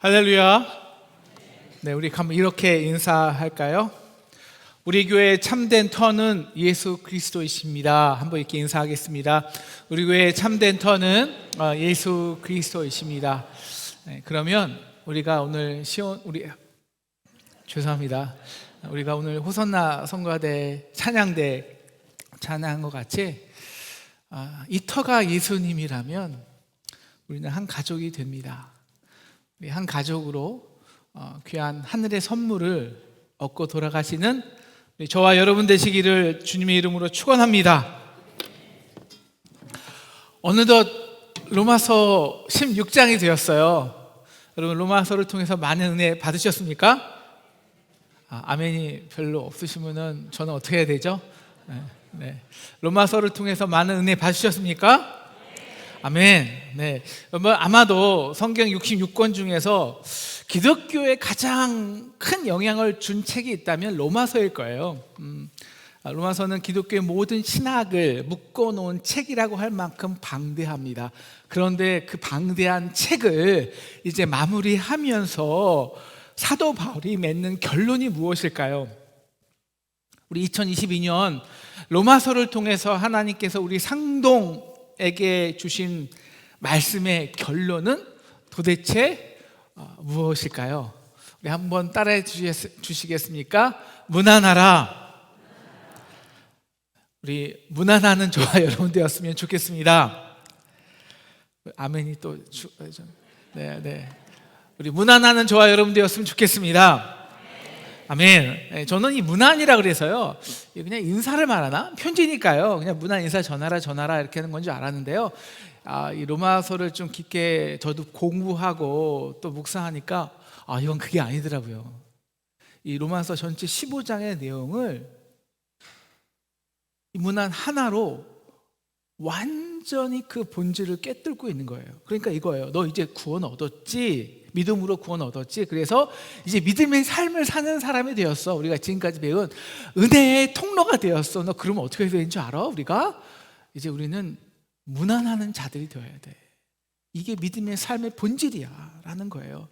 할렐루야. 네, 우리 한번 이렇게 인사할까요? 우리 교회의 참된 터는 예수 그리스도이십니다. 한번 이렇게 인사하겠습니다. 우리 교회의 참된 터는 예수 그리스도이십니다. 네, 그러면 우리가 오늘 죄송합니다. 우리가 오늘 호선나 성가대 찬양대 찬양한 것 같이 이 터가 예수님이라면 우리는 한 가족이 됩니다. 우리 한 가족으로 귀한 하늘의 선물을 얻고 돌아가시는 저와 여러분 되시기를 주님의 이름으로 축원합니다. 어느덧 로마서 16장이 되었어요. 여러분 로마서를 통해서 많은 은혜 받으셨습니까? 아멘이 별로 없으시면은 저는 어떻게 해야 되죠? 네. 로마서를 통해서 많은 은혜 받으셨습니까? 아멘. 네. 아마도 성경 66권 중에서 기독교에 가장 큰 영향을 준 책이 있다면 로마서일 거예요. 로마서는 기독교의 모든 신학을 묶어놓은 책이라고 할 만큼 방대합니다. 그런데 그 방대한 책을 이제 마무리하면서 사도 바울이 맺는 결론이 무엇일까요? 우리 2022년 로마서를 통해서 하나님께서 우리 상동에게 주신 말씀의 결론은 도대체 무엇일까요? 우리 한번 따라해 주시겠습니까? 무난하라. 우리 무난하는 저와 여러분 되었으면 좋겠습니다. 아멘이 또 네. 우리 무난하는 저와 여러분 되었으면 좋겠습니다. 아멘. 저는 이 무난이라 그래서요, 그냥 인사를 말하나? 편지니까요. 그냥 무난 인사 전하라 이렇게 하는 건 줄 알았는데요. 이 로마서를 좀 깊게 저도 공부하고 또 묵상하니까 이건 그게 아니더라고요. 이 로마서 전체 15장의 내용을 이 무난 하나로 완전히 그 본질을 꿰뚫고 있는 거예요. 그러니까 이거예요. 너 이제 구원 얻었지? 믿음으로 구원 얻었지? 그래서 이제 믿음의 삶을 사는 사람이 되었어. 우리가 지금까지 배운 은혜의 통로가 되었어. 너 그러면 어떻게 되는 줄 알아? 이제 우리는 무난하는 자들이 되어야 돼. 이게 믿음의 삶의 본질이야 라는 거예요.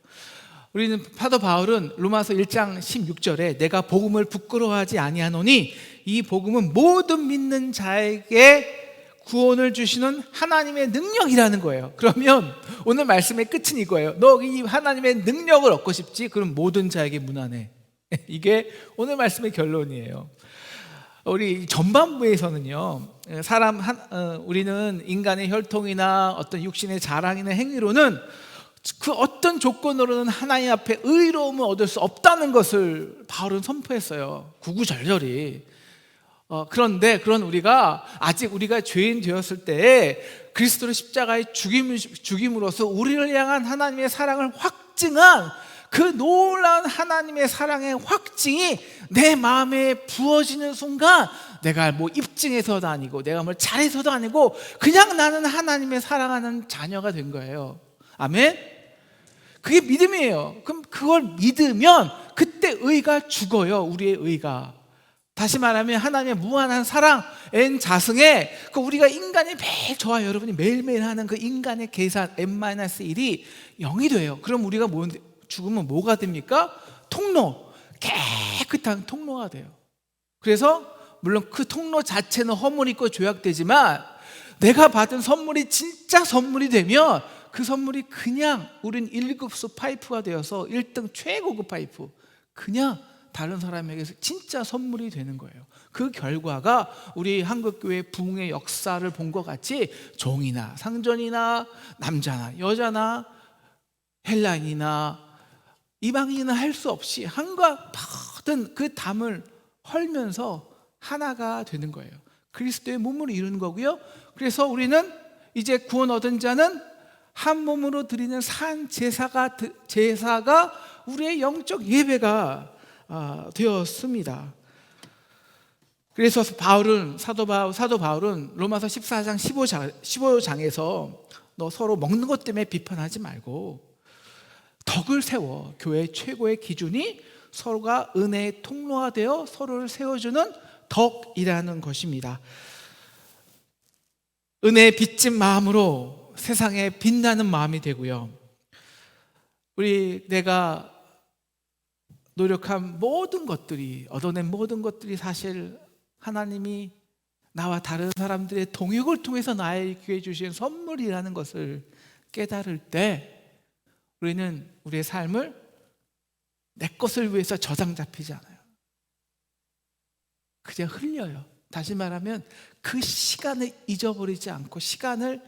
우리는 사도 바울은 로마서 1장 16절에 내가 복음을 부끄러워하지 아니하노니 이 복음은 모든 믿는 자에게 구원을 주시는 하나님의 능력이라는 거예요. 그러면 오늘 말씀의 끝은 이거예요. 너 이 하나님의 능력을 얻고 싶지? 그럼 모든 자에게 무난해. 이게 오늘 말씀의 결론이에요. 우리 전반부에서는요, 우리는 인간의 혈통이나 어떤 육신의 자랑이나 행위로는 그 어떤 조건으로는 하나님 앞에 의로움을 얻을 수 없다는 것을 바울은 선포했어요. 구구절절히. 그런데 그런 우리가 아직 우리가 죄인 되었을 때에 그리스도를 십자가에 죽임으로써 우리를 향한 하나님의 사랑을 확증한 그 놀라운 하나님의 사랑의 확증이 내 마음에 부어지는 순간 내가 뭐 입증해서도 아니고 내가 뭘 잘해서도 아니고 그냥 나는 하나님의 사랑하는 자녀가 된 거예요. 아멘? 그게 믿음이에요. 그럼 그걸 믿으면 그때 의가 죽어요. 우리의 의가. 다시 말하면 하나님의 무한한 사랑, N자승에 우리가 인간이 저와 여러분이 매일매일 하는 그 인간의 계산 N-1이 0이 돼요. 그럼 우리가 죽으면 뭐가 됩니까? 통로, 깨끗한 통로가 돼요. 그래서 물론 그 통로 자체는 허물 있고 죄악되지만 내가 받은 선물이 진짜 선물이 되면 그 선물이 그냥 우린 1급수 파이프가 되어서 1등 최고급 파이프, 그냥 다른 사람에게서 진짜 선물이 되는 거예요. 그 결과가 우리 한국교회 부흥의 역사를 본 것 같이 종이나 상전이나 남자나 여자나 헬라인이나 이방인이나 할 수 없이 한과 모든 그 담을 헐면서 하나가 되는 거예요. 그리스도의 몸을 이루는 거고요. 그래서 우리는 이제 구원 얻은 자는 한 몸으로 드리는 산 제사가 우리의 영적 예배가 되었습니다. 그래서 사도 바울은 로마서 14장 15장에서 너 서로 먹는 것 때문에 비판하지 말고 덕을 세워. 교회 최고의 기준이 서로가 은혜의 통로가 되어 서로를 세워주는 덕이라는 것입니다. 은혜에 빚진 마음으로 세상에 빛나는 마음이 되고요. 내가 노력한 모든 것들이, 얻어낸 모든 것들이 사실 하나님이 나와 다른 사람들의 동역을 통해서 나에게 주신 선물이라는 것을 깨달을 때 우리는 우리의 삶을 내 것을 위해서 저장 잡히지 않아요. 그냥 흘려요. 다시 말하면 그 시간을 잊어버리지 않고 시간을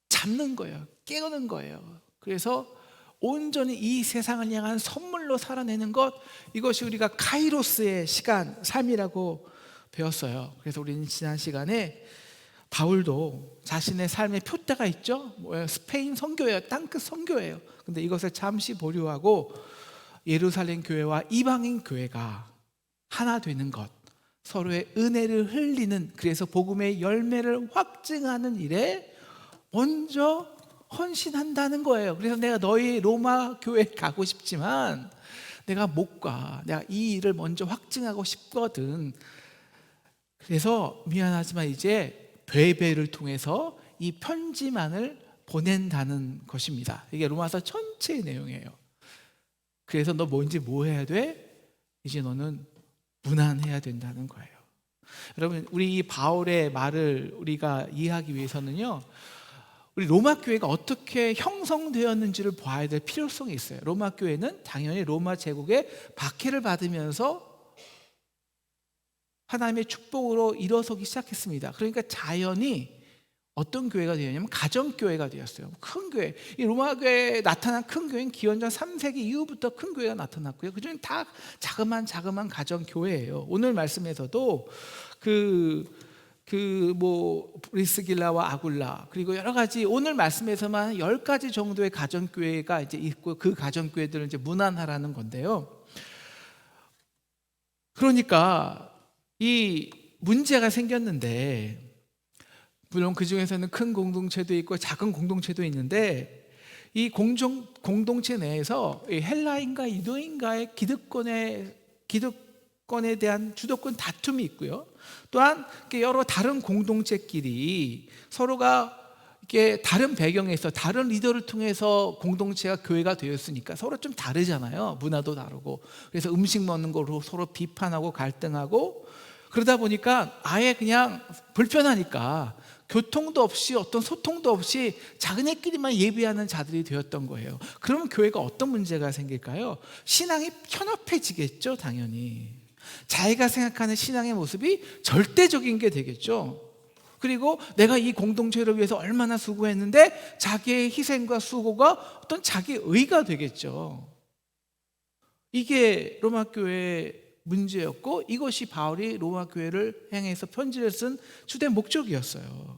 잡는 거예요. 깨우는 거예요. 그래서 온전히 이 세상을 향한 선물로 살아내는 것, 이것이 우리가 카이로스의 시간, 삶이라고 배웠어요. 그래서 우리는 지난 시간에 바울도 자신의 삶의 표대가 있죠. 스페인 선교예요. 땅끝 선교예요. 근데 이것을 잠시 보류하고 예루살렘 교회와 이방인 교회가 하나 되는 것, 서로의 은혜를 흘리는, 그래서 복음의 열매를 확증하는 일에 먼저 헌신한다는 거예요. 그래서 내가 너희 로마 교회 가고 싶지만 내가 못 가. 내가 이 일을 먼저 확증하고 싶거든. 그래서 미안하지만 이제 베베를 통해서 이 편지만을 보낸다는 것입니다. 이게 로마서 전체의 내용이에요. 그래서 너 뭔지 뭐 해야 돼? 이제 너는 문안해야 된다는 거예요. 여러분, 우리 이 바울의 말을 우리가 이해하기 위해서는요, 우리 로마 교회가 어떻게 형성되었는지를 봐야 될 필요성이 있어요. 로마 교회는 당연히 로마 제국의 박해를 받으면서 하나님의 축복으로 일어서기 시작했습니다. 그러니까 자연히 어떤 교회가 되었냐면 가정교회가 되었어요. 큰 교회. 이 로마 교회에 나타난 큰 교회는 기원전 3세기 이후부터 큰 교회가 나타났고요. 그중에 다 자그만 가정교회예요. 오늘 말씀에서도 브리스길라와 아굴라, 그리고 여러 가지 오늘 말씀에서만 10가지 정도의 가정교회가 이제 있고, 그 가정교회들을 이제 문안하라는 건데요. 그러니까 이 문제가 생겼는데, 물론 그 중에서는 큰 공동체도 있고 작은 공동체도 있는데, 이 공동체 내에서 헬라인과 유대인과의 기득권에 대한 주도권 다툼이 있고요. 또한 여러 다른 공동체끼리 서로가 이렇게 다른 배경에서 다른 리더를 통해서 공동체가 교회가 되었으니까 서로 좀 다르잖아요. 문화도 다르고. 그래서 음식 먹는 거로 서로 비판하고 갈등하고, 그러다 보니까 아예 그냥 불편하니까 교통도 없이 어떤 소통도 없이 자기네끼리만 예배하는 자들이 되었던 거예요. 그러면 교회가 어떤 문제가 생길까요? 신앙이 편협해지겠죠, 당연히. 자기가 생각하는 신앙의 모습이 절대적인 게 되겠죠. 그리고 내가 이 공동체를 위해서 얼마나 수고했는데 자기의 희생과 수고가 어떤 자기 의가 되겠죠. 이게 로마 교회의 문제였고, 이것이 바울이 로마 교회를 향해서 편지를 쓴 주된 목적이었어요.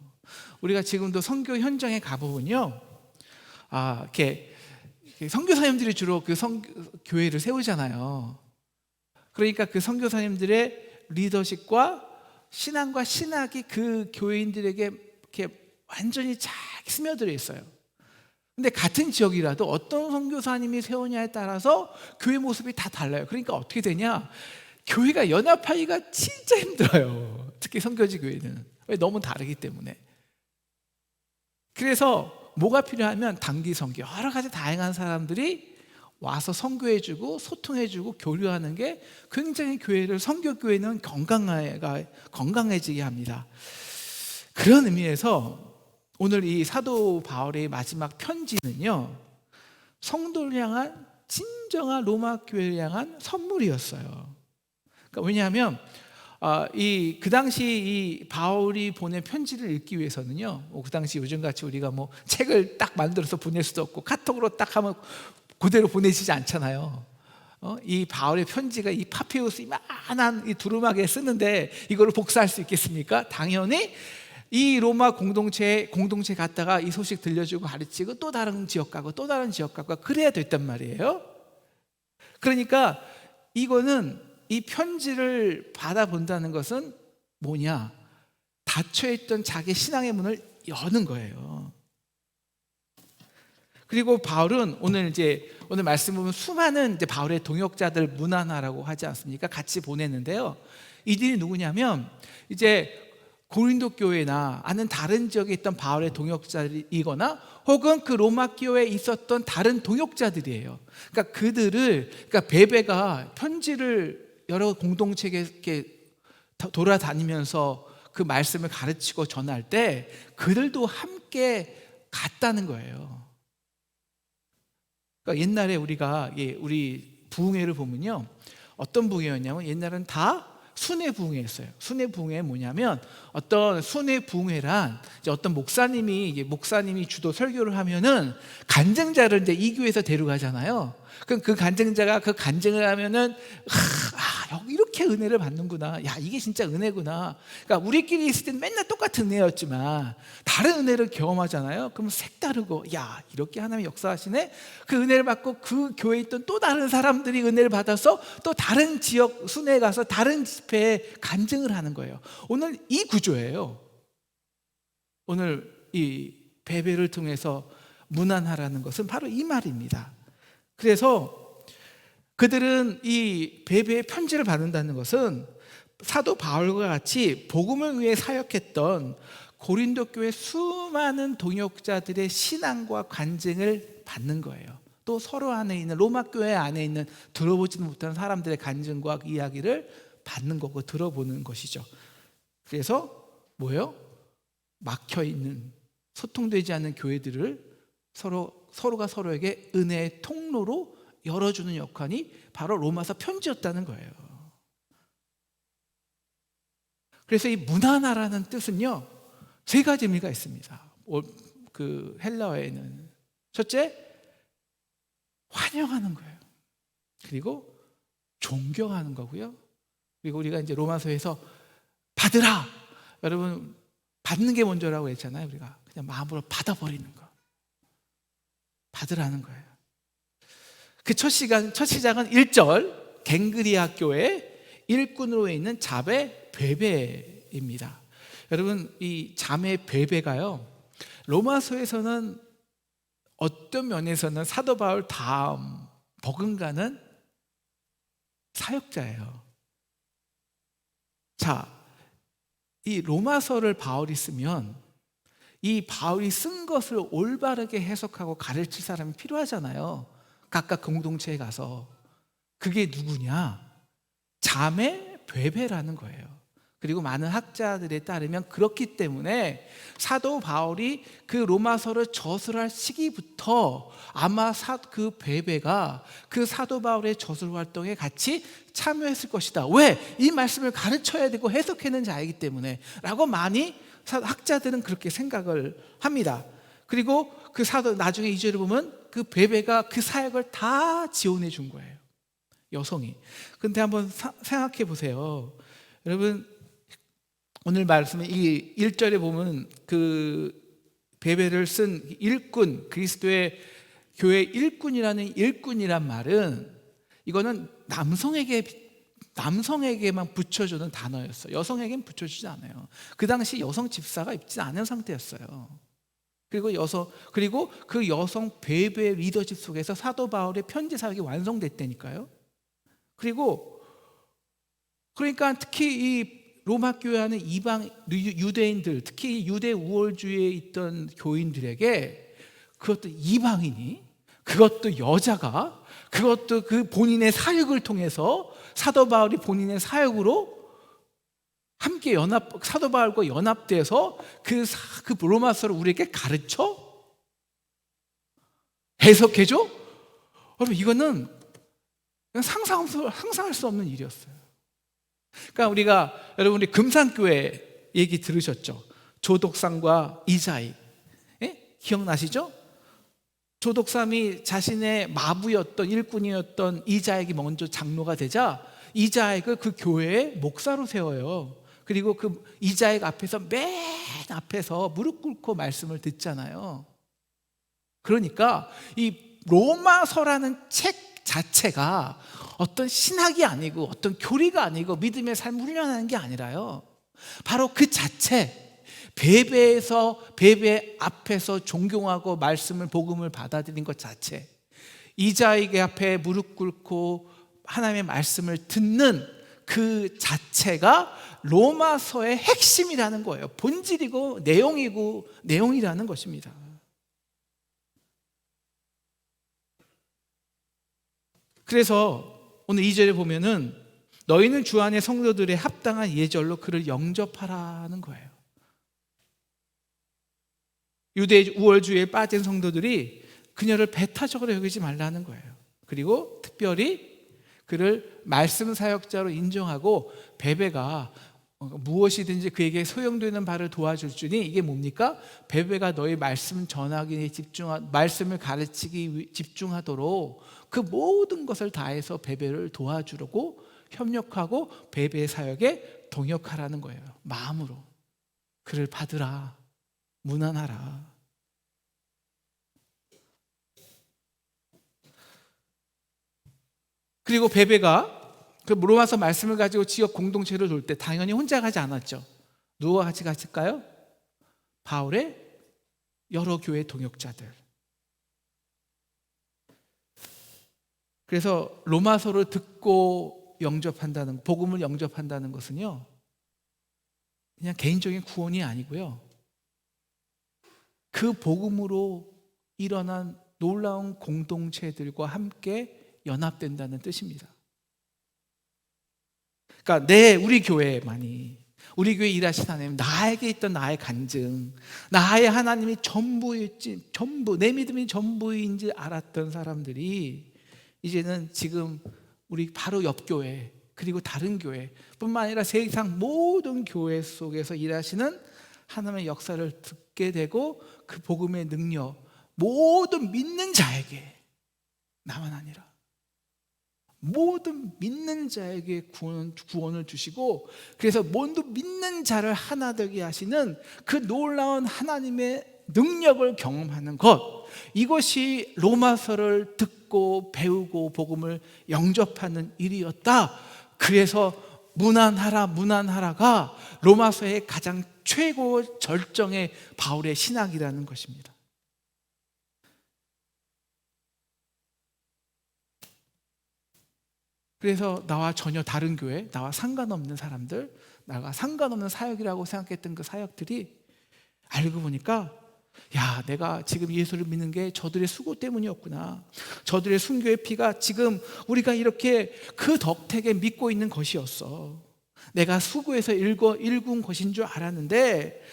우리가 지금도 선교 현장에 가보면요, 이렇게 선교사님들이 주로 그 교회를 세우잖아요. 그러니까 그 선교사님들의 리더십과 신앙과 신학이 그 교회인들에게 이렇게 완전히 잘 스며들어 있어요. 근데 같은 지역이라도 어떤 선교사님이 세우냐에 따라서 교회 모습이 다 달라요. 그러니까 어떻게 되냐, 교회가 연합하기가 진짜 힘들어요. 특히 선교지 교회는. 왜? 너무 다르기 때문에. 그래서 뭐가 필요하면 단기 선교, 여러 가지 다양한 사람들이 와서 선교해주고 소통해주고 교류하는 게 굉장히 교회를, 선교교회는 건강해지게 합니다. 그런 의미에서 오늘 이 사도 바울의 마지막 편지는요, 성도를 향한 진정한 로마 교회를 향한 선물이었어요. 그러니까 왜냐하면 그 당시 이 바울이 보낸 편지를 읽기 위해서는요, 그 당시 요즘같이 우리가 뭐 책을 딱 만들어서 보낼 수도 없고 카톡으로 딱 하면 그대로 보내지지 않잖아요. 이 바울의 편지가 이 파피루스 이만한 이 두루마기에 쓰는데 이거를 복사할 수 있겠습니까? 당연히 이 로마 공동체 갔다가 이 소식 들려주고 가르치고 또 다른 지역 가고 또 다른 지역 가고 그래야 됐단 말이에요. 그러니까 이거는, 이 편지를 받아본다는 것은 뭐냐, 닫혀있던 자기 신앙의 문을 여는 거예요. 그리고 바울은 오늘 말씀 보면 수많은 이제 바울의 동역자들 문안하라고 하지 않습니까? 같이 보냈는데요. 이들이 누구냐면 이제 고린도 교회나 아는 다른 지역에 있던 바울의 동역자이거나 혹은 그 로마 교회에 있었던 다른 동역자들이에요. 그러니까 그러니까 베베가 편지를 여러 공동체에 돌아다니면서 그 말씀을 가르치고 전할 때 그들도 함께 갔다는 거예요. 그러니까 옛날에 우리 부흥회를 보면요, 어떤 부흥회였냐면 옛날엔 다 순회 부흥회였어요. 순회 부흥회 뭐냐면 어떤 순회 부흥회란 이제 어떤 목사님이 주도 설교를 하면은 간증자를 이제 이 교회에서 데려가잖아요. 그럼 그 간증자가 그 간증을 하면은 이렇게 은혜를 받는구나. 야, 이게 진짜 은혜구나. 그러니까 우리끼리 있을 때는 맨날 똑같은 은혜였지만 다른 은혜를 경험하잖아요. 그러면 색다르고, 야, 이렇게 하나님이 역사하시네. 그 은혜를 받고 그 교회에 있던 또 다른 사람들이 은혜를 받아서 또 다른 지역 순회에 가서 다른 집회에 간증을 하는 거예요. 오늘 이 구조예요. 오늘 이 베베를 통해서 문안하라는 것은 바로 이 말입니다. 그래서 그들은 이 베베의 편지를 받는다는 것은 사도 바울과 같이 복음을 위해 사역했던 고린도 교회 수많은 동역자들의 신앙과 간증을 받는 거예요. 또 서로 안에 있는 로마 교회 안에 있는 들어보지도 못한 사람들의 간증과 이야기를 받는 거고 들어보는 것이죠. 그래서 뭐예요? 막혀있는, 소통되지 않는 교회들을 서로가 서로에게 은혜의 통로로 열어주는 역할이 바로 로마서 편지였다는 거예요. 그래서 이 문하나라는 뜻은요, 세 가지 의미가 있습니다. 그 헬라어에는 첫째, 환영하는 거예요. 그리고 존경하는 거고요. 그리고 우리가 이제 로마서에서 받으라. 여러분, 받는 게 먼저라고 했잖아요. 우리가 그냥 마음으로 받아버리는 거. 받으라는 거예요. 그 첫 시작은 1절 갱그리아 교회 일꾼으로 있는 자베 베베입니다. 여러분, 이 자매 베베가요, 로마서에서는 어떤 면에서는 사도 바울 다음 버금가는 사역자예요. 자, 이 로마서를 바울이 쓰면 이 바울이 쓴 것을 올바르게 해석하고 가르칠 사람이 필요하잖아요. 각각 공동체에 가서. 그게 누구냐? 자매 베베라는 거예요. 그리고 많은 학자들에 따르면 그렇기 때문에 사도 바울이 그 로마서를 저술할 시기부터 아마 그 베베가 그 사도 바울의 저술 활동에 같이 참여했을 것이다. 왜? 이 말씀을 가르쳐야 되고 해석하는 자이기 때문에 라고 많이 학자들은 그렇게 생각을 합니다. 그리고 그 사도 나중에 2절을 보면 그 베베가 그 사역을 다 지원해 준 거예요. 여성이. 근데 한번 생각해 보세요. 여러분, 오늘 말씀에 이 1절에 보면 그 베베를 쓴 일꾼, 그리스도의 교회 일꾼이란 말은 이거는 남성에게만 붙여주는 단어였어요. 여성에게는 붙여주지 않아요. 그 당시 여성 집사가 있지 않은 상태였어요. 그리고 그 여성 베베 리더십 속에서 사도 바울의 편지 사역이 완성됐다니까요. 그러니까 특히 이 로마 교회 안에 이방 유대인들, 특히 유대 우월주의에 있던 교인들에게 그것도 이방인이, 그것도 여자가, 그것도 그 본인의 사역을 통해서 사도 바울이 본인의 사역으로 함께 사도 바울과 연합돼서 그 로마서를 우리에게 가르쳐 해석해줘? 여러분, 이거는 그냥 상상할 수 없는 일이었어요. 그러니까 여러분이 금산교회 얘기 들으셨죠? 조독삼과 이자익, 기억나시죠? 조독삼이 자신의 마부였던 일꾼이었던 이자익이 먼저 장로가 되자 이자익을 그 교회의 목사로 세워요. 그리고 그 이자익 앞에서 맨 앞에서 무릎 꿇고 말씀을 듣잖아요. 그러니까 이 로마서라는 책 자체가 어떤 신학이 아니고 어떤 교리가 아니고 믿음의 삶을 훈련하는 게 아니라요, 바로 그 자체, 베베 앞에서 존경하고 말씀을, 복음을 받아들인 것 자체, 이자익의 앞에 무릎 꿇고 하나님의 말씀을 듣는 그 자체가 로마서의 핵심이라는 거예요. 본질이고 내용이라는 것입니다. 그래서 오늘 2절에 보면은 너희는 주 안의 성도들의 합당한 예절로 그를 영접하라는 거예요. 유대 우월주의에 빠진 성도들이 그녀를 배타적으로 여기지 말라는 거예요. 그리고 특별히 그를 말씀 사역자로 인정하고 베베가 무엇이든지 그에게 소용되는 바를 도와줄 주니, 이게 뭡니까? 베베가 너희 말씀 전하기에 말씀을 가르치기 집중하도록 그 모든 것을 다해서 베베를 도와주려고 협력하고 베베의 사역에 동역하라는 거예요. 마음으로 그를 받으라, 문안하라. 그리고 베베가 그 로마서 말씀을 가지고 지역 공동체를 돌 때 당연히 혼자 가지 않았죠. 누구와 같이 갔을까요? 바울의 여러 교회 동역자들. 그래서 로마서를 듣고 영접한다는, 복음을 영접한다는 것은요, 그냥 개인적인 구원이 아니고요, 그 복음으로 일어난 놀라운 공동체들과 함께 연합된다는 뜻입니다. 그러니까 우리 교회만이, 우리 교회 일하신 하나님, 나에게 있던 나의 간증, 나의 하나님이 전부였지, 내 믿음이 전부인지 알았던 사람들이 이제는 지금 우리 바로 옆 교회, 그리고 다른 교회 뿐만 아니라 세상 모든 교회 속에서 일하시는 하나님의 역사를 듣게 되고, 그 복음의 능력, 모든 믿는 자에게, 나만 아니라 모든 믿는 자에게 구원을 주시고, 그래서 모든 믿는 자를 하나 되게 하시는 그 놀라운 하나님의 능력을 경험하는 것, 이것이 로마서를 듣고 배우고 복음을 영접하는 일이었다. 그래서 문안하라가 로마서의 가장 최고 절정의 바울의 신학이라는 것입니다. 그래서 나와 전혀 다른 교회, 나와 상관없는 사람들, 나와 상관없는 사역이라고 생각했던 그 사역들이 알고 보니까, 야, 내가 지금 예수를 믿는 게 저들의 수고 때문이었구나. 저들의 순교의 피가 지금 우리가 이렇게 그 덕택에 믿고 있는 것이었어. 내가 수고해서 일군 것인 줄 알았는데,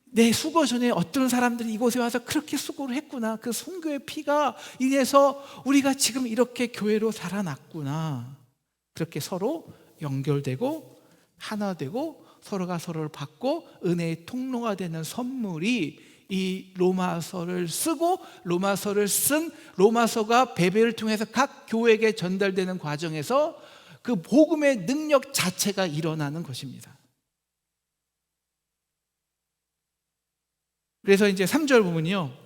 내 수고 전에 어떤 사람들이 이곳에 와서 그렇게 수고를 했구나. 그 순교의 피가 인해서 우리가 지금 이렇게 교회로 살아났구나. 그렇게 서로 연결되고 하나 되고 서로가 서로를 받고 은혜의 통로가 되는 선물이 이 로마서를 쓰고 로마서를 쓴 로마서가 베베를 통해서 각 교회에게 전달되는 과정에서 그 복음의 능력 자체가 일어나는 것입니다. 그래서 이제 3절 부분이요,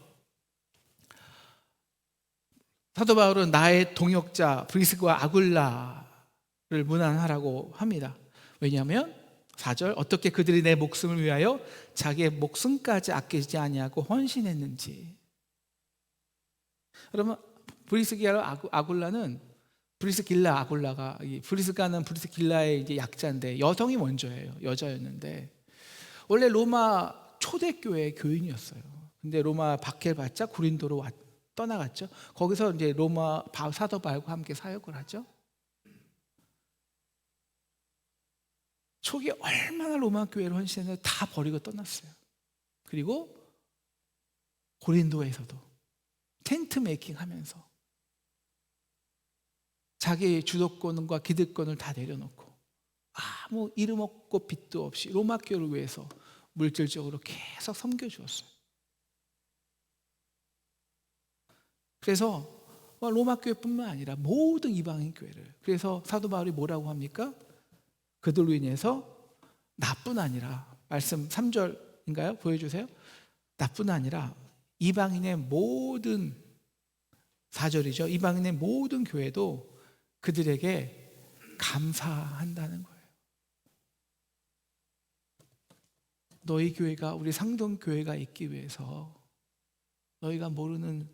사도 바울은 나의 동역자 브리스과 아굴라를 문안하라고 합니다. 왜냐하면 4절, 어떻게 그들이 내 목숨을 위하여 자기의 목숨까지 아끼지 아니하고 헌신했는지. 그러면 브리스길라 아굴라는, 브리스길라 아굴라가, 브리스가는 브리스길라의 이제 약자인데 여성이 먼저예요. 여자였는데 원래 로마 초대교회 교인이었어요. 근데 로마 박해를 받자 고린도로 떠나갔죠. 거기서 이제 로마 사도 바울과 함께 사역을 하죠. 초기에 얼마나 로마 교회를 헌신했는데 다 버리고 떠났어요. 그리고 고린도에서도 텐트 메이킹 하면서 자기의 주도권과 기득권을 다 내려놓고 아무 이름 없고 빚도 없이 로마 교회를 위해서 물질적으로 계속 섬겨주었어요. 그래서 로마 교회뿐만 아니라 모든 이방인 교회를, 그래서 사도 바울이 뭐라고 합니까? 그들로 인해서 나뿐 아니라, 말씀 3절인가요? 보여주세요. 나뿐 아니라 이방인의 모든, 4절이죠. 이방인의 모든 교회도 그들에게 감사한다는 거예요. 너희 교회가, 우리 상동 교회가 있기 위해서 너희가 모르는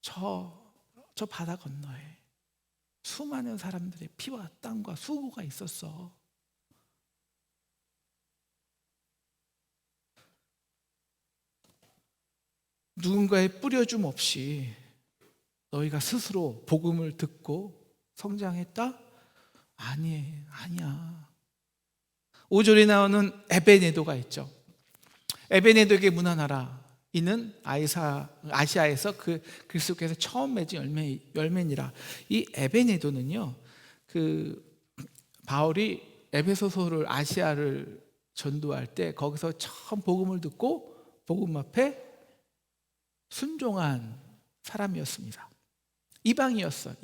저 바다 건너에, 수많은 사람들의 피와 땀과 수고가 있었어. 누군가의 뿌려줌 없이 너희가 스스로 복음을 듣고 성장했다? 아니야. 5절에 나오는 에베네도가 있죠. 에베네도에게 문안하라. 이는 아시아에서 그 그리스도께서 처음 맺은 열매니라. 이 에베네도는요, 바울이 에베소서를 아시아를 전도할 때 거기서 처음 복음을 듣고 복음 앞에 순종한 사람이었습니다. 이방인이었어요.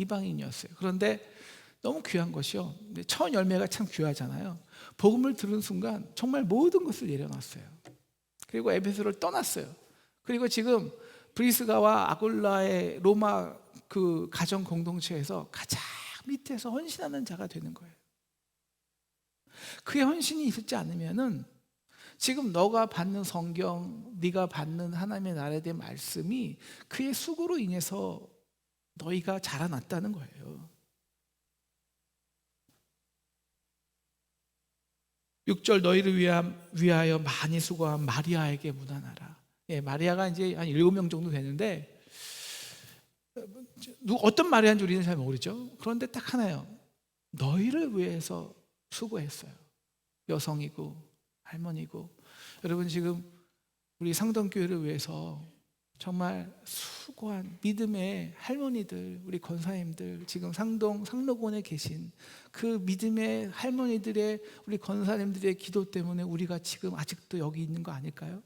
그런데 너무 귀한 것이요, 첫 열매가 참 귀하잖아요. 복음을 들은 순간 정말 모든 것을 내려놨어요. 그리고 에베소를 떠났어요. 그리고 지금 브리스가와 아굴라의 로마 그 가정 공동체에서 가장 밑에서 헌신하는 자가 되는 거예요. 그의 헌신이 있지 않으면은 지금 너가 받는 성경, 네가 받는 하나님의 나라에 대한 말씀이 그의 수고로 인해서 너희가 자라났다는 거예요. 6절 너희를 위하여 많이 수고한 마리아에게 문안하라. 마리아가 이제 한 7명 정도 되는데 어떤 마리아인지 우리는 잘 모르죠. 그런데 딱 하나요. 너희를 위해서 수고했어요. 여성이고 할머니고. 여러분 지금 우리 상동교회를 위해서 정말 수고한 믿음의 할머니들, 우리 권사님들, 지금 상록원에 계신 그 믿음의 할머니들의, 우리 권사님들의 기도 때문에 우리가 지금 아직도 여기 있는 거 아닐까요?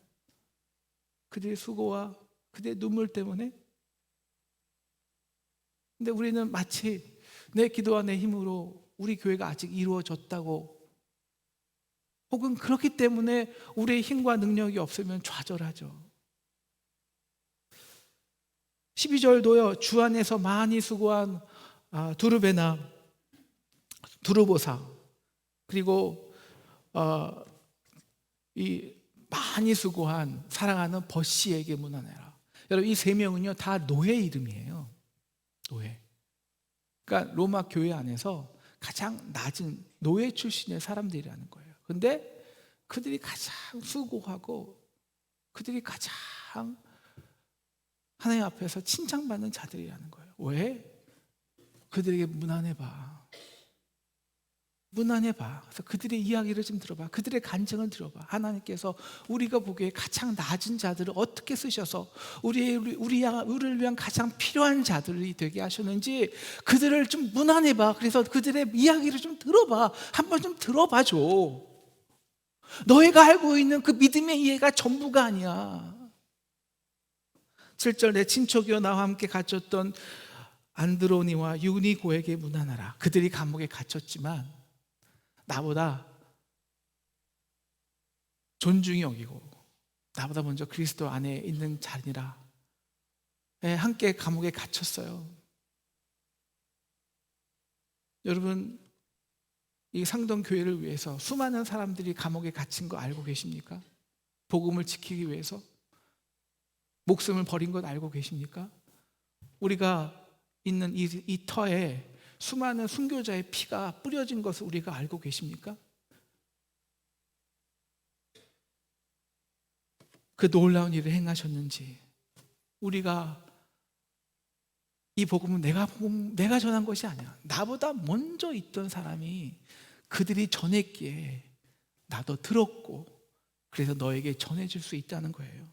그들의 수고와 그들의 눈물 때문에. 근데 우리는 마치 내 기도와 내 힘으로 우리 교회가 아직 이루어졌다고, 혹은 그렇기 때문에 우리의 힘과 능력이 없으면 좌절하죠. 12절도요, 주 안에서 많이 수고한 두르베나, 두르보사, 그리고 이 많이 수고한 사랑하는 버시에게 문안해라. 여러분 이 세 명은요 다 노예 이름이에요. 노예. 그러니까 로마 교회 안에서 가장 낮은 노예 출신의 사람들이라는 거예요. 근데 그들이 가장 수고하고 그들이 가장 하나님 앞에서 칭찬받는 자들이라는 거예요. 왜? 그들에게 문안해봐. 그래서 그들의 이야기를 좀 들어봐. 그들의 간증을 들어봐. 하나님께서 우리가 보기에 가장 낮은 자들을 어떻게 쓰셔서 우리를 위한 가장 필요한 자들이 되게 하셨는지 그들을 좀 문안해봐. 그래서 그들의 이야기를 좀 들어봐. 한번 좀 들어봐줘. 너희가 알고 있는 그 믿음의 이해가 전부가 아니야. 7절 내 친척이여 나와 함께 갇혔던 안드로니와 유니고에게 문안하라. 그들이 감옥에 갇혔지만 나보다 존중이 여기고 나보다 먼저 그리스도 안에 있는 자니라. 함께 감옥에 갇혔어요. 여러분 이 상동교회를 위해서 수많은 사람들이 감옥에 갇힌 거 알고 계십니까? 복음을 지키기 위해서 목숨을 버린 것 알고 계십니까? 우리가 있는 이 터에 수많은 순교자의 피가 뿌려진 것을 우리가 알고 계십니까? 그 놀라운 일을 행하셨는지. 우리가 이 복음은 내가 전한 것이 아니야. 나보다 먼저 있던 사람이 그들이 전했기에 나도 들었고 그래서 너에게 전해줄 수 있다는 거예요.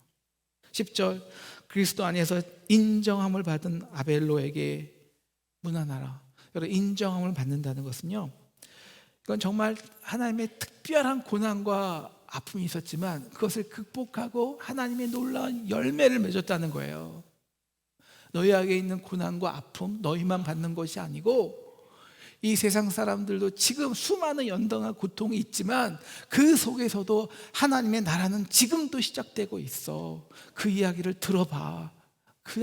10절 그리스도 안에서 인정함을 받은 아벨로에게 문안하라. 여러분 인정함을 받는다는 것은요, 이건 정말 하나님의 특별한 고난과 아픔이 있었지만 그것을 극복하고 하나님의 놀라운 열매를 맺었다는 거예요. 너희에게 있는 고난과 아픔 너희만 받는 것이 아니고 이 세상 사람들도 지금 수많은 연등한 고통이 있지만 그 속에서도 하나님의 나라는 지금도 시작되고 있어. 그 이야기를 들어봐. 그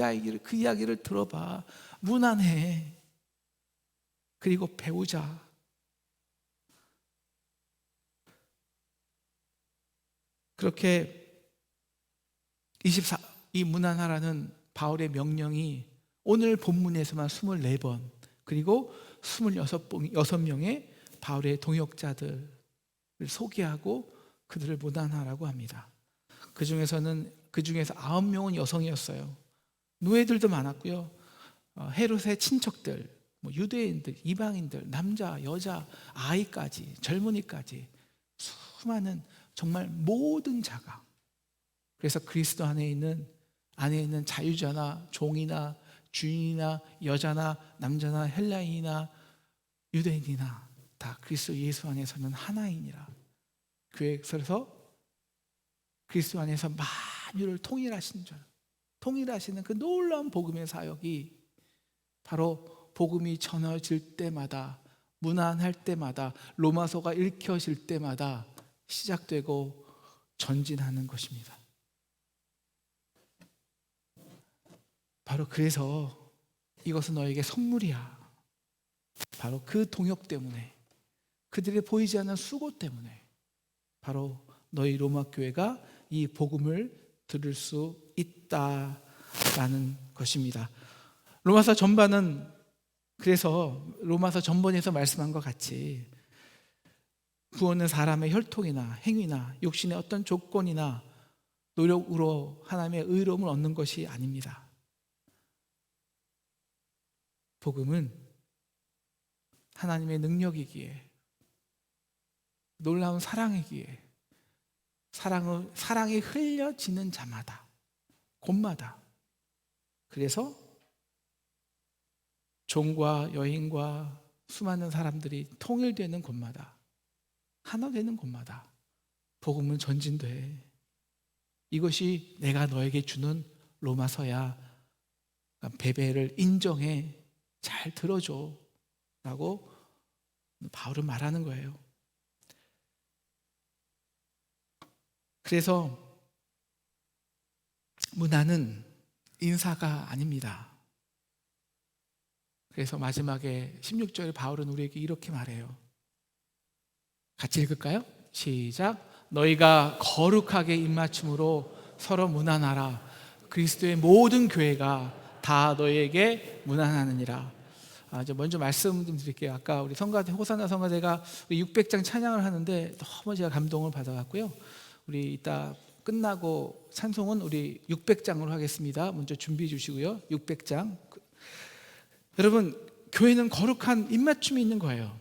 이야기를 들어봐. 문안해. 그리고 배우자. 그렇게 이 문안하라는 바울의 명령이 오늘 본문에서만 24번, 그리고 26명의 바울의 동역자들을 소개하고 그들을 무난하라고 합니다. 그 중에서 9명은 여성이었어요. 노예들도 많았고요. 헤롯의 친척들, 유대인들, 이방인들, 남자, 여자, 아이까지, 젊은이까지 수많은 정말 모든 자가. 그래서 그리스도 안에 있는 자유자나 종이나 주인이나 여자나 남자나 헬라인이나 유대인이나 다 그리스도 예수 안에서는 하나이니라. 그래서 그리스도 안에서 만유를 통일하시는 그 놀라운 복음의 사역이 바로 복음이 전해질 때마다, 문안할 때마다, 로마서가 읽혀질 때마다 시작되고 전진하는 것입니다. 바로 그래서 이것은 너에게 선물이야. 바로 그 동역 때문에, 그들의 보이지 않는 수고 때문에 바로 너희 로마 교회가 이 복음을 들을 수 있다라는 것입니다. 로마서 전반은 그래서 로마서 전반에서 말씀한 것 같이 구원은 사람의 혈통이나 행위나 육신의 어떤 조건이나 노력으로 하나님의 의로움을 얻는 것이 아닙니다. 복음은 하나님의 능력이기에, 놀라운 사랑이기에, 사랑이 흘려지는 자마다, 곳마다, 그래서 종과 여인과 수많은 사람들이 통일되는 곳마다, 하나 되는 곳마다 복음은 전진돼. 이것이 내가 너에게 주는 로마서야. 베베를 인정해. 잘 들어줘 라고 바울은 말하는 거예요. 그래서 문안은 인사가 아닙니다. 그래서 마지막에 16절에 바울은 우리에게 이렇게 말해요. 같이 읽을까요? 시작. 너희가 거룩하게 입맞춤으로 서로 문안하라. 그리스도의 모든 교회가 다 너희에게 문안하느니라. 먼저 말씀 좀 드릴게요. 아까 우리 성가대, 호산나 성가대가 600장 찬양을 하는데 너무 제가 감동을 받아갔고요. 우리 이따 끝나고 찬송은 우리 600장으로 하겠습니다. 먼저 준비해 주시고요. 600장. 여러분, 교회는 거룩한 입맞춤이 있는 거예요.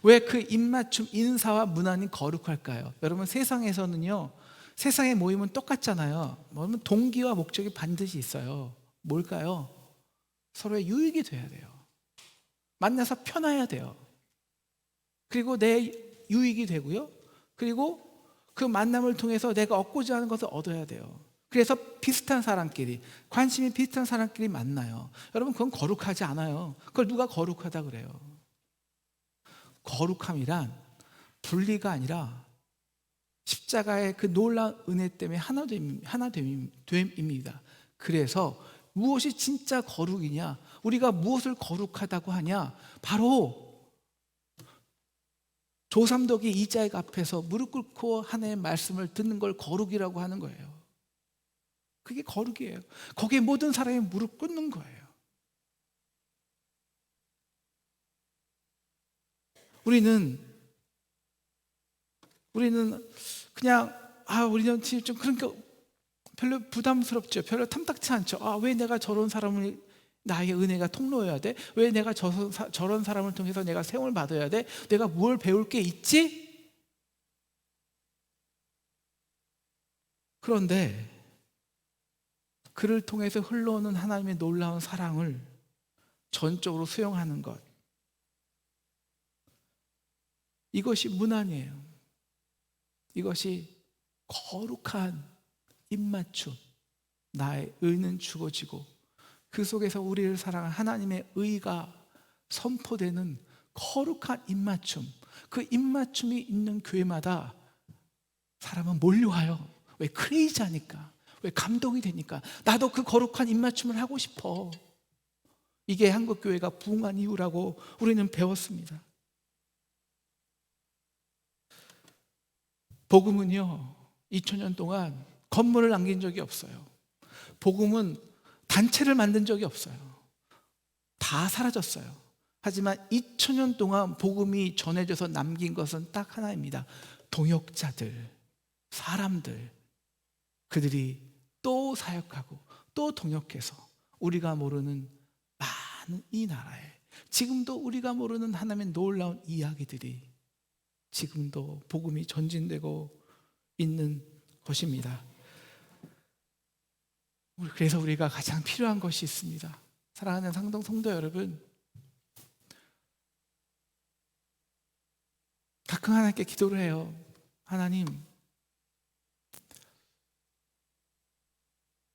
왜 그 입맞춤, 인사와 문안이 거룩할까요? 여러분, 세상에서는요, 세상의 모임은 똑같잖아요. 뭐냐면 동기와 목적이 반드시 있어요. 뭘까요? 서로의 유익이 돼야 돼요. 만나서 편해야 돼요. 그리고 내 유익이 되고요. 그리고 그 만남을 통해서 내가 얻고자 하는 것을 얻어야 돼요. 그래서 비슷한 사람끼리, 관심이 비슷한 사람끼리 만나요. 여러분, 그건 거룩하지 않아요. 그걸 누가 거룩하다 그래요? 거룩함이란 분리가 아니라 십자가의 그 놀라운 은혜 때문에 하나됨입니다. 그래서 무엇이 진짜 거룩이냐? 우리가 무엇을 거룩하다고 하냐? 바로 조삼덕이 이자액 앞에서 무릎 꿇고 하나님의 말씀을 듣는 걸 거룩이라고 하는 거예요. 그게 거룩이에요. 거기에 모든 사람이 무릎 꿇는 거예요. 우리는 그냥 우리는 좀 그러니까 별로 부담스럽죠. 별로 탐탁치 않죠. 왜 내가 저런 사람을, 나에게 은혜가 통로여야 돼? 왜 내가 저런 사람을 통해서 내가 세움을 받아야 돼? 내가 뭘 배울 게 있지? 그런데 그를 통해서 흘러오는 하나님의 놀라운 사랑을 전적으로 수용하는 것, 이것이 문안이에요. 이것이 거룩한 입맞춤, 나의 의는 죽어지고 그 속에서 우리를 사랑한 하나님의 의가 선포되는 거룩한 입맞춤. 그 입맞춤이 있는 교회마다 사람은 몰려와요. 왜? 크레이지하니까. 왜? 감동이 되니까. 나도 그 거룩한 입맞춤을 하고 싶어. 이게 한국교회가 부흥한 이유라고 우리는 배웠습니다. 복음은요, 2000년 동안 건물을 남긴 적이 없어요. 복음은 단체를 만든 적이 없어요. 다 사라졌어요. 하지만 2000년 동안 복음이 전해져서 남긴 것은 딱 하나입니다. 동역자들, 사람들, 그들이 또 사역하고 또 동역해서 우리가 모르는 많은 이 나라에 지금도 우리가 모르는 하나님의 놀라운 이야기들이 지금도 복음이 전진되고 있는 것입니다. 그래서 우리가 가장 필요한 것이 있습니다. 사랑하는 상동 성도 여러분, 가끔 하나님께 기도를 해요. 하나님,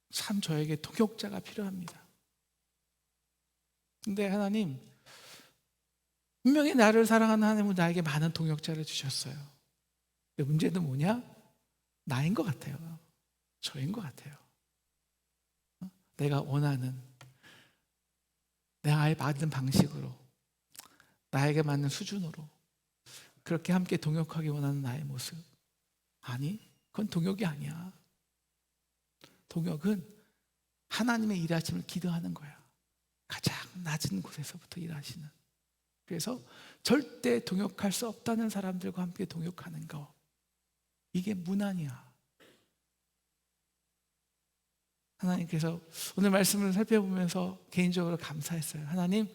참 저에게 동역자가 필요합니다. 근데 하나님, 분명히 나를 사랑하는 하나님은 나에게 많은 동역자를 주셨어요. 근데 문제는 뭐냐? 나인 것 같아요. 저인 것 같아요. 내가 원하는, 내가 맞는 방식으로, 나에게 맞는 수준으로 그렇게 함께 동역하기 원하는 나의 모습. 아니, 그건 동역이 아니야. 동역은 하나님의 일하심을 기도하는 거야. 가장 낮은 곳에서부터 일하시는. 그래서 절대 동역할 수 없다는 사람들과 함께 동역하는 거, 이게 문안이야. 하나님께서 오늘 말씀을 살펴보면서 개인적으로 감사했어요. 하나님,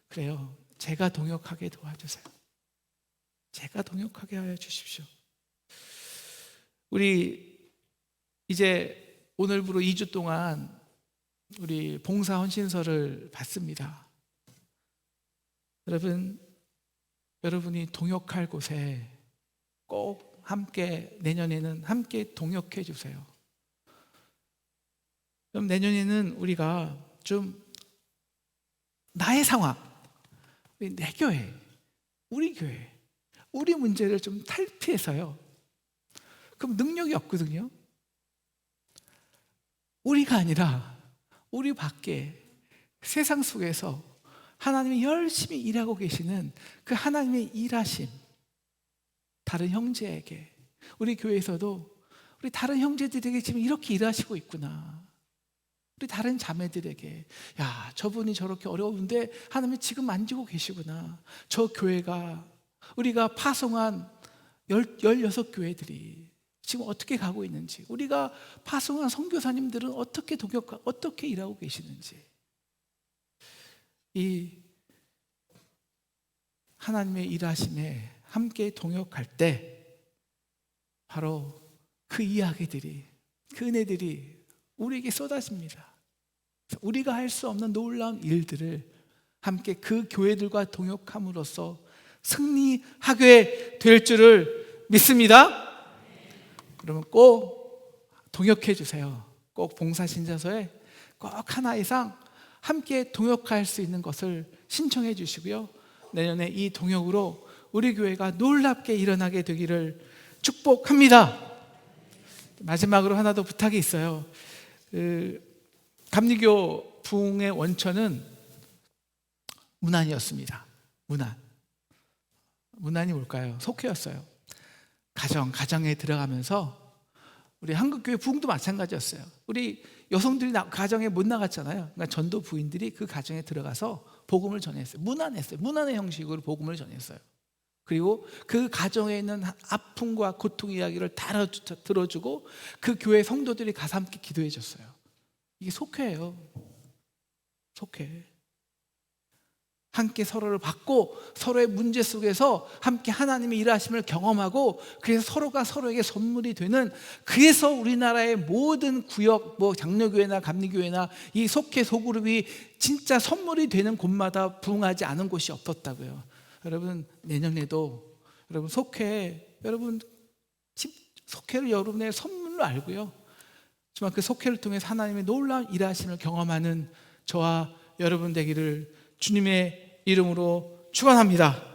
그래요, 제가 동역하게 도와주세요. 제가 동역하게 하여 주십시오. 우리 이제 오늘부로 2주 동안 우리 봉사 헌신서를 받습니다. 여러분이 동역할 곳에 꼭 함께, 내년에는 함께 동역해 주세요. 그럼 내년에는 우리가 좀 나의 상황, 내 교회, 우리 교회, 우리 문제를 좀 탈피해서요. 그럼 능력이 없거든요. 우리가 아니라 우리 밖에 세상 속에서 하나님이 열심히 일하고 계시는 그 하나님의 일하심, 다른 형제에게, 우리 교회에서도 우리 다른 형제들에게 지금 이렇게 일하시고 있구나. 우리 다른 자매들에게, 야, 저분이 저렇게 어려운데 하나님이 지금 만지고 계시구나. 저 교회가, 우리가 파송한 16교회들이 지금 어떻게 가고 있는지, 우리가 파송한 선교사님들은 어떻게 일하고 계시는지, 이 하나님의 일하심에 함께 동역할 때 바로 그 이야기들이, 그 은혜들이 우리에게 쏟아집니다. 우리가 할 수 없는 놀라운 일들을 함께 그 교회들과 동역함으로써 승리하게 될 줄을 믿습니다. 그러면 꼭 동역해 주세요. 꼭 봉사신자서에 꼭 하나 이상 함께 동역할 수 있는 것을 신청해 주시고요. 내년에 이 동역으로 우리 교회가 놀랍게 일어나게 되기를 축복합니다. 마지막으로 하나 더 부탁이 있어요. 감리교 부흥의 원천은 문안이었습니다. 문안이 뭘까요? 속회였어요. 가정에 들어가면서, 우리 한국교회 부흥도 마찬가지였어요. 우리 여성들이 가정에 못 나갔잖아요. 그러니까 전도 부인들이 그 가정에 들어가서 복음을 전했어요. 문안의 형식으로 복음을 전했어요. 그리고 그 가정에 있는 아픔과 고통 이야기를 다 들어주고 그 교회 성도들이 가서 함께 기도해 줬어요. 이게 속회예요. 속회. 함께 서로를 받고 서로의 문제 속에서 함께 하나님의 일하심을 경험하고, 그래서 서로가 서로에게 선물이 되는, 그래서 우리나라의 모든 구역, 장로교회나 감리교회나 이 속회 소그룹이 진짜 선물이 되는 곳마다 부흥하지 않은 곳이 없었다고요. 여러분, 내년에도 여러분 속회를 여러분의 선물로 알고요, 정말 그 속회를 통해서 하나님의 놀라운 일하심을 경험하는 저와 여러분 되기를 주님의 이름으로 축원합니다.